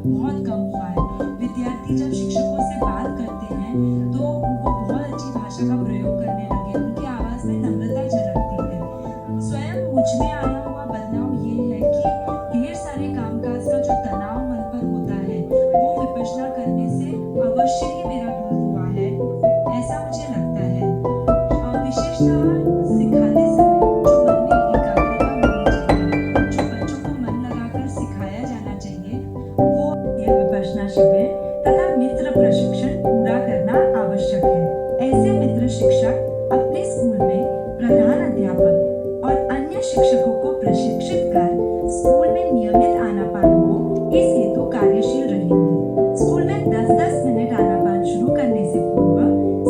बहुत कम हुआ है। विद्यार्थी जब शिक्षकों से बात करते हैं तो वो बहुत अच्छी भाषा का प्रयोग करने लगे, उनकी आवाज में नम्रता झलकती है। स्वयं मुझ में आया हुआ बदलाव ये है कि ढेर सारे कामकाज का जो तनाव मन पर होता है वो विपश्यना करने से अवश्य ही मेरा दूर हुआ है, ऐसा मुझे लगता है। विशेषतः सिखाते समय जो मन में एकाग्रता होनी चाहिए, जो बच्चों को मन लगाकर सिखाया जाना चाहिए, वो ये विपश्यना शिविर तथा मित्र प्रशिक्षण पूरा करना आवश्यक है। ऐसे मित्र शिक्षक अपने स्कूल में प्रधान अध्यापक और अन्य शिक्षकों को प्रशिक्षित कर स्कूल में नियमित आनापान हो, इस हेतु कार्यशील रहेंगे। स्कूल में 10-10 मिनट आनापान शुरू करने से पूर्व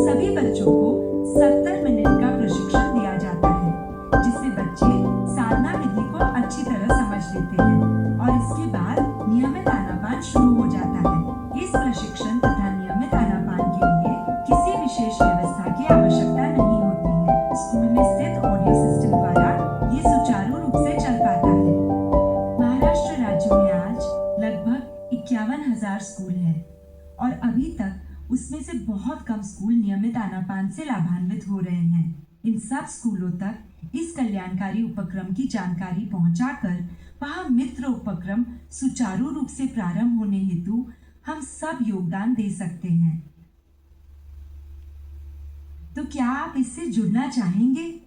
सभी बच्चों को 70 मिनट का प्रशिक्षण दिया जाता है, जिससे बच्चे साधना विधि को अच्छी तरह समझ लेते हैं और इसके बाद नियमित आनापान शुरू हो जाता है। इस प्रशिक्षण तथा नियमित आनापान के लिए किसी विशेष व्यवस्था की आवश्यकता नहीं होती है। स्कूल में स्थित ऑडियो सिस्टम द्वारा ये सुचारू रूप से चल पाता है। महाराष्ट्र राज्य में आज लगभग 51,000 स्कूल हैं और अभी तक उसमें से बहुत कम स्कूल नियमित आनापान से लाभान्वित हो रहे हैं। इन सब स्कूलों तक इस कल्याणकारी उपक्रम की जानकारी पहुंचाकर वहां मित्र उपक्रम सुचारू रूप से प्रारंभ होने हेतु हम सब योगदान दे सकते हैं। तो क्या आप इससे जुड़ना चाहेंगे?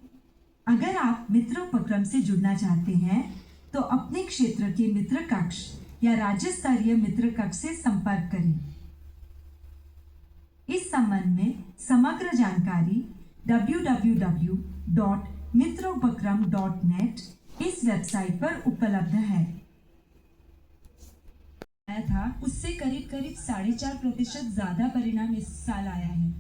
अगर आप मित्र उपक्रम से जुड़ना चाहते हैं तो अपने क्षेत्र के मित्र कक्ष या राज्य स्तरीय मित्र कक्ष से संपर्क करें। इस संबंध में समग्र जानकारी www.mitropakram.net इस वेबसाइट पर उपलब्ध है। था उससे करीब 4.5% ज्यादा परिणाम इस साल आया है।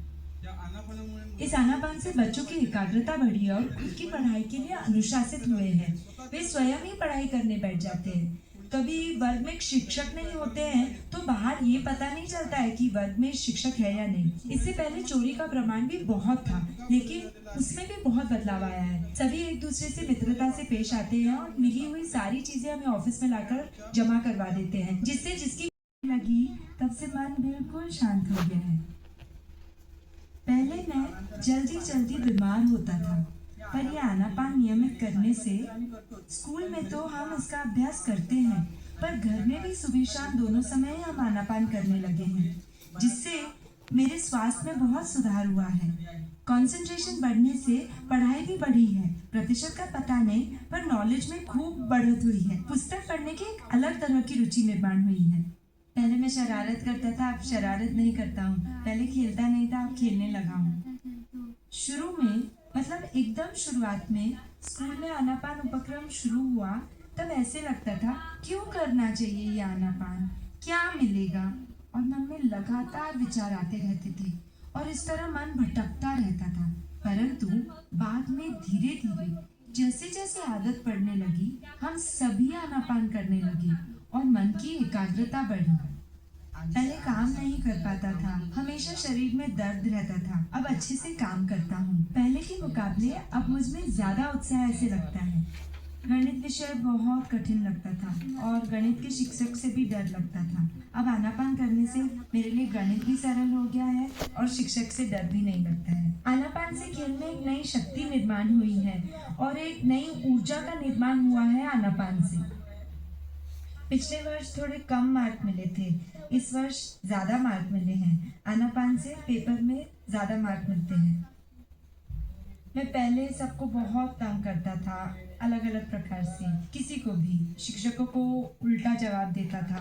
इस आनापान से बच्चों की एकाग्रता बढ़ी और खुद की पढ़ाई के लिए अनुशासित हुए हैं। वे स्वयं ही पढ़ाई करने बैठ जाते हैं। कभी वर्ग में शिक्षक नहीं होते हैं तो बाहर ये पता नहीं चलता है कि वर्ग में शिक्षक है या नहीं। इससे पहले चोरी का प्रमाण भी बहुत था, लेकिन उसमें भी बहुत बदलाव आया है। सभी एक दूसरे से मित्रता से पेश आते हैं और मिली हुई सारी चीजें हमें ऑफिस में लाकर जमा करवा देते हैं, जिससे जिसकी लगी तब से मन बिल्कुल शांत हो गया है। पहले मैं जल्दी बीमार होता था, पर यह आनापान नियमित करने से स्कूल में तो हम इसका अभ्यास करते हैं, पर घर में भी सुबह शाम दोनों समय हम आनापान करने लगे हैं, जिससे मेरे स्वास्थ्य में बहुत सुधार हुआ है। कंसंट्रेशन बढ़ने से पढ़ाई भी बढ़ी है। प्रतिशत का पता नहीं, पर नॉलेज में खूब बढ़त हुई है। पुस्तक पढ़ने की एक अलग तरह की रुचि निर्माण हुई है। पहले मैं शरारत करता था, अब शरारत नहीं करता हूँ। पहले खेलता नहीं था, अब खेलने लगा हूँ। शुरू में मतलब एकदम शुरुआत में स्कूल में आनापान उपक्रम शुरू हुआ तब ऐसे लगता था क्यों करना चाहिए ये आनापान, क्या मिलेगा, और मन में लगातार विचार आते रहते थे और इस तरह मन भटकता रहता था। परंतु बाद में धीरे धीरे जैसे जैसे आदत पड़ने लगी, हम सभी आनापान करने लगे और मन की एकाग्रता बढ़ी। पहले काम नहीं कर पाता था, हमेशा शरीर में दर्द रहता था। अब अच्छे से काम करता हूँ। पहले के मुकाबले अब मुझ में ज्यादा उत्साह ऐसे लगता है। गणित विषय बहुत कठिन लगता था और गणित के शिक्षक से भी डर लगता था। अब आनापान करने से मेरे लिए गणित भी सरल हो गया है और शिक्षक से डर भी नहीं लगता है। आनापान से खेल में एक नई शक्ति निर्माण हुई है और एक नई ऊर्जा का निर्माण हुआ है आनापान से। पिछले वर्ष थोड़े कम मार्क मिले थे, इस वर्ष ज्यादा मार्क मिले हैं। आनापान से पेपर में ज्यादा मार्क मिलते हैं। मैं पहले सबको बहुत तंग करता था, अलग अलग प्रकार से, किसी को भी, शिक्षकों को उल्टा जवाब देता था।